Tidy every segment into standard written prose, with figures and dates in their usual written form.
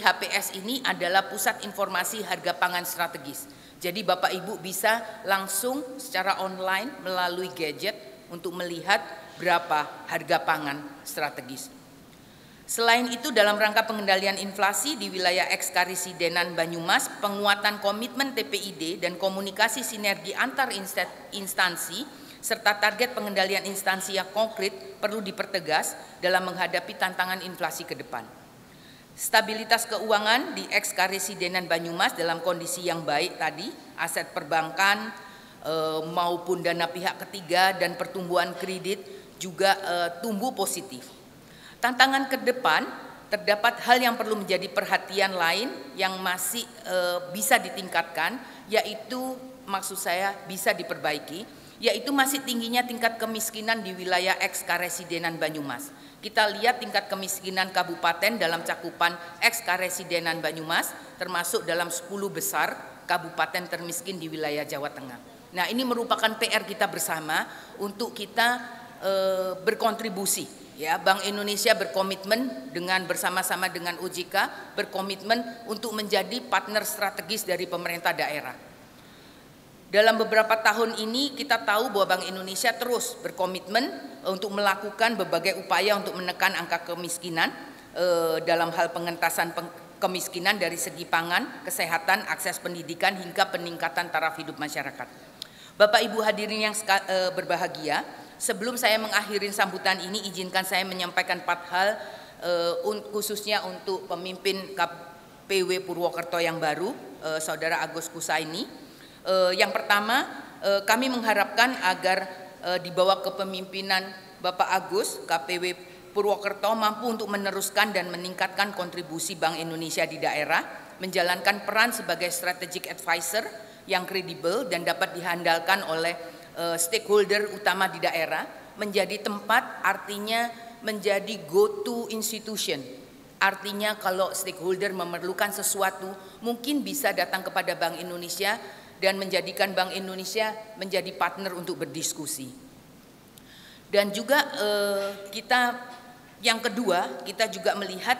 PHPS ini adalah Pusat Informasi Harga Pangan Strategis. Jadi Bapak Ibu bisa langsung secara online melalui gadget untuk melihat berapa harga pangan strategis. Selain itu, dalam rangka pengendalian inflasi di wilayah Eks-Karisidenan Banyumas, penguatan komitmen TPID dan komunikasi sinergi antar instansi serta target pengendalian instansi yang konkret perlu dipertegas dalam menghadapi tantangan inflasi ke depan. Stabilitas keuangan di Eks-Karisidenan Banyumas dalam kondisi yang baik tadi, aset perbankan maupun dana pihak ketiga dan pertumbuhan kredit juga tumbuh positif. Tantangan ke depan, terdapat hal yang perlu menjadi perhatian lain yang masih bisa ditingkatkan, yaitu maksud saya bisa diperbaiki, yaitu masih tingginya tingkat kemiskinan di wilayah Eks-Karisidenan Banyumas. Kita lihat tingkat kemiskinan kabupaten dalam cakupan Eks-Karisidenan Banyumas termasuk dalam 10 besar kabupaten termiskin di wilayah Jawa Tengah. Nah, ini merupakan PR kita bersama untuk kita berkontribusi. Ya, Bank Indonesia berkomitmen bersama-sama dengan OJK berkomitmen untuk menjadi partner strategis dari pemerintah daerah. Dalam beberapa tahun ini kita tahu bahwa Bank Indonesia terus berkomitmen untuk melakukan berbagai upaya untuk menekan angka kemiskinan dalam hal pengentasan kemiskinan dari segi pangan, kesehatan, akses pendidikan hingga peningkatan taraf hidup masyarakat. Bapak Ibu hadirin yang berbahagia, sebelum saya mengakhiri sambutan ini, izinkan saya menyampaikan 4 hal khususnya untuk pemimpin KPW Purwokerto yang baru, Saudara Agus Kusaini. Yang pertama, kami mengharapkan agar di bawah kepemimpinan Bapak Agus, KPW Purwokerto mampu untuk meneruskan dan meningkatkan kontribusi Bank Indonesia di daerah, menjalankan peran sebagai strategic advisor yang kredibel dan dapat dihandalkan oleh stakeholder utama di daerah, menjadi tempat artinya menjadi go-to institution. Artinya kalau stakeholder memerlukan sesuatu mungkin bisa datang kepada Bank Indonesia dan menjadikan Bank Indonesia menjadi partner untuk berdiskusi. Dan juga kita yang kedua, kita juga melihat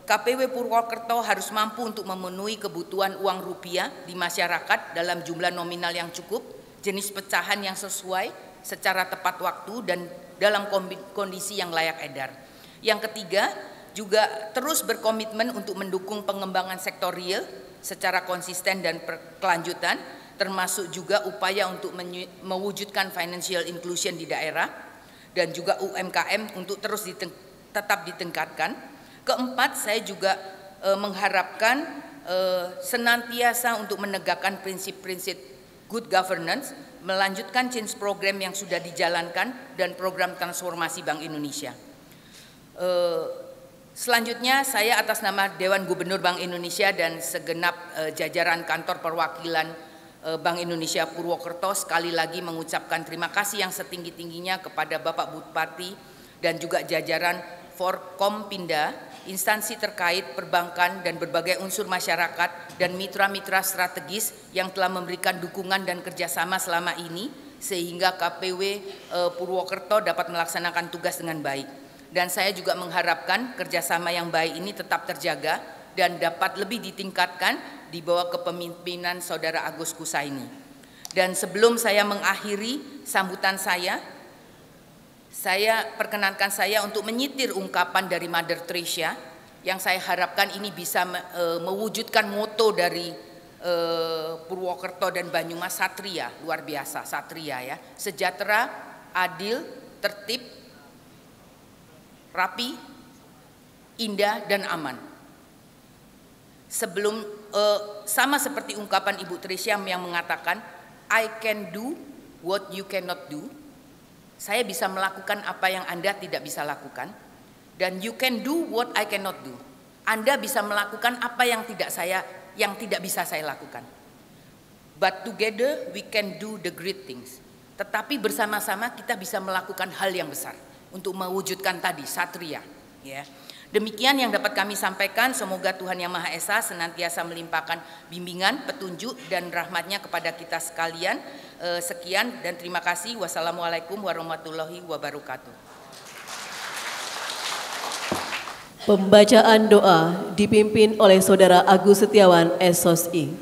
KPW Purwokerto harus mampu untuk memenuhi kebutuhan uang rupiah di masyarakat dalam jumlah nominal yang cukup, jenis pecahan yang sesuai secara tepat waktu dan dalam kondisi yang layak edar. Yang ketiga, juga terus berkomitmen untuk mendukung pengembangan sektor real secara konsisten dan berkelanjutan, termasuk juga upaya untuk mewujudkan financial inclusion di daerah dan juga UMKM untuk terus tetap ditingkatkan. Keempat, saya juga mengharapkan senantiasa untuk menegakkan prinsip-prinsip good governance, melanjutkan change program yang sudah dijalankan dan program transformasi Bank Indonesia. Selanjutnya, saya atas nama Dewan Gubernur Bank Indonesia dan segenap jajaran kantor perwakilan Bank Indonesia Purwokerto sekali lagi mengucapkan terima kasih yang setinggi-tingginya kepada Bapak Bupati dan juga jajaran Forkompinda, instansi terkait perbankan dan berbagai unsur masyarakat dan mitra-mitra strategis yang telah memberikan dukungan dan kerjasama selama ini sehingga KPW Purwokerto dapat melaksanakan tugas dengan baik. Dan saya juga mengharapkan kerjasama yang baik ini tetap terjaga dan dapat lebih ditingkatkan di bawah kepemimpinan Saudara Agus Kusaini. Dan sebelum saya mengakhiri sambutan saya perkenankan saya untuk menyitir ungkapan dari Mother Teresa yang saya harapkan ini bisa mewujudkan moto dari Purwokerto dan Banyumas, Satria, luar biasa, Satria ya, sejahtera, adil, tertib, rapi, indah dan aman. Sebelum sama seperti ungkapan Ibu Teresa yang mengatakan I can do what you cannot do. Saya bisa melakukan apa yang Anda tidak bisa lakukan, dan you can do what I cannot do. Anda bisa melakukan apa yang tidak bisa saya lakukan. But together we can do the great things. Tetapi bersama-sama kita bisa melakukan hal yang besar untuk mewujudkan tadi Satria. Ya. Demikian yang dapat kami sampaikan. Semoga Tuhan Yang Maha Esa senantiasa melimpahkan bimbingan, petunjuk dan rahmatnya kepada kita sekalian. Sekian dan terima kasih. Wassalamualaikum warahmatullahi wabarakatuh. Pembacaan doa dipimpin oleh Saudara Agus Setiawan SOSI.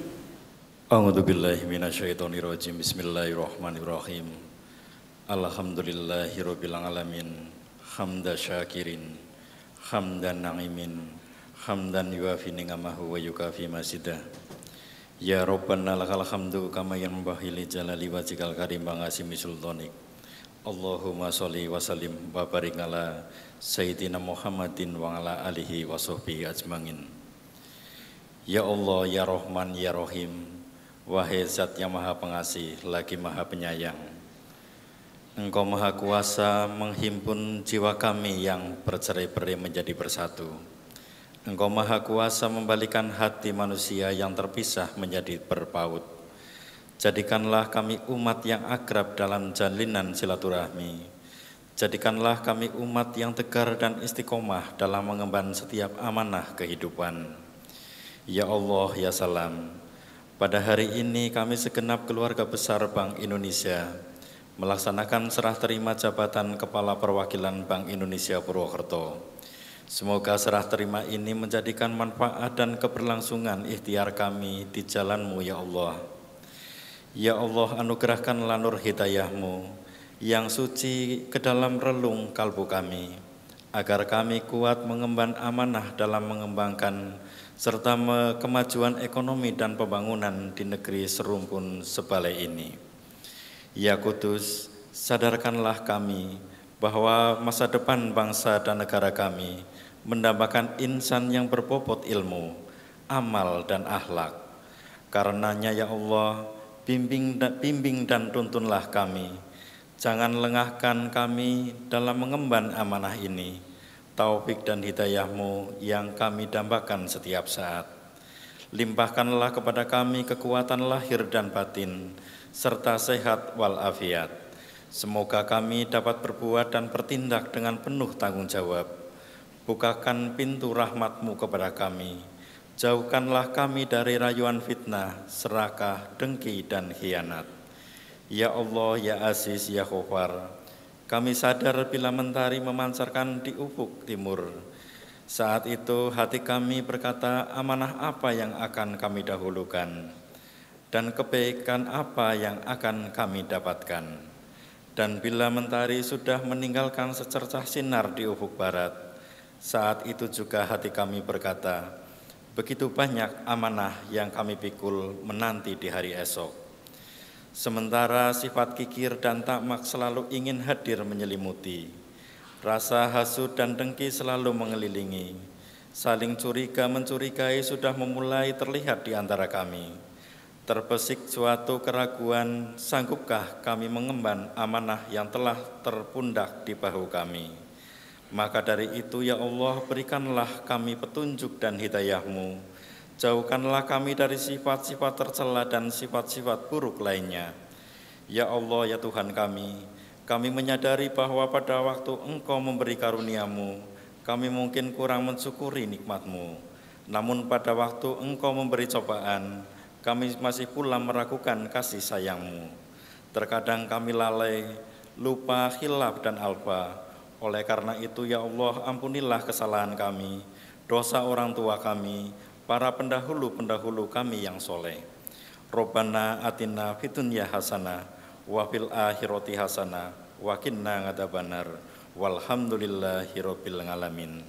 A'udzubillahi minasyaitonirrajim. Bismillahirrahmanirrahim. Alhamdulillahirabbil alamin. Hamda syakirin, hamdan na'imin, hamdan yuafi ni'amahu wa yukafi masidah. Ya Rabbana lakal hamdu kama yanbaghi li jalali wajhikal karim wa ngasimi sultanik. Allahumma sholli wa sallim wa barik ala Sayyidina Muhammadin wa ala alihi wa sahbihi ajmain. Ya Allah, ya Rahman, ya Rahim, wahai Zat yang Maha Pengasih lagi Maha Penyayang, Engkau Maha Kuasa menghimpun jiwa kami yang bercerai-berai menjadi bersatu. Engkau Maha Kuasa membalikan hati manusia yang terpisah menjadi berpaut. Jadikanlah kami umat yang akrab dalam jalinan silaturahmi. Jadikanlah kami umat yang tegar dan istiqomah dalam mengemban setiap amanah kehidupan. Ya Allah, ya Salam, pada hari ini kami segenap keluarga besar Bank Indonesia melaksanakan serah terima jabatan Kepala Perwakilan Bank Indonesia Purwokerto. Semoga serah terima ini menjadikan manfaat dan keberlangsungan ikhtiar kami di jalan-Mu, ya Allah. Ya Allah, anugerahkanlah nur hidayah-Mu yang suci ke dalam relung kalbu kami, agar kami kuat mengemban amanah dalam mengembangkan serta kemajuan ekonomi dan pembangunan di negeri serumpun sebalai ini. Ya Kudus, sadarkanlah kami bahwa masa depan bangsa dan negara kami mendambakan insan yang berbobot ilmu, amal dan akhlak. Karenanya ya Allah, bimbing dan tuntunlah kami. Jangan lengahkan kami dalam mengemban amanah ini. Taufik dan hidayah-Mu yang kami dambakan setiap saat. Limpahkanlah kepada kami kekuatan lahir dan batin, serta sehat walafiat. Semoga kami dapat berbuat dan bertindak dengan penuh tanggung jawab. Bukakan pintu rahmat-Mu kepada kami. Jauhkanlah kami dari rayuan fitnah, serakah, dengki, dan khianat. Ya Allah, ya Aziz, ya Ghafar, kami sadar bila mentari memancarkan di ufuk timur. Saat itu hati kami berkata, amanah apa yang akan kami dahulukan, dan kebaikan apa yang akan kami dapatkan. Dan bila mentari sudah meninggalkan secercah sinar di ufuk barat, saat itu juga hati kami berkata, begitu banyak amanah yang kami pikul menanti di hari esok. Sementara sifat kikir dan takmak selalu ingin hadir menyelimuti, rasa hasud dan dengki selalu mengelilingi, saling curiga mencurigai sudah memulai terlihat di antara kami. Terbesit suatu keraguan, sanggupkah kami mengemban amanah yang telah terpundak di bahu kami? Maka dari itu ya Allah, berikanlah kami petunjuk dan hidayah-Mu. Jauhkanlah kami dari sifat-sifat tercela dan sifat-sifat buruk lainnya. Ya Allah, ya Tuhan kami menyadari bahwa pada waktu Engkau memberi karunia-Mu, kami mungkin kurang mensyukuri nikmat-Mu. Namun pada waktu Engkau memberi cobaan, kami masih pula meragukan kasih sayang-Mu. Terkadang kami lalai, lupa, khilaf, dan alfa. Oleh karena itu ya Allah, ampunilah kesalahan kami, dosa orang tua kami, para pendahulu-pendahulu kami yang soleh. Rabbana atina fid dunya hasanah wa fil akhirati hasanah wa qina adzabannar. Walhamdulillahirabbil alamin.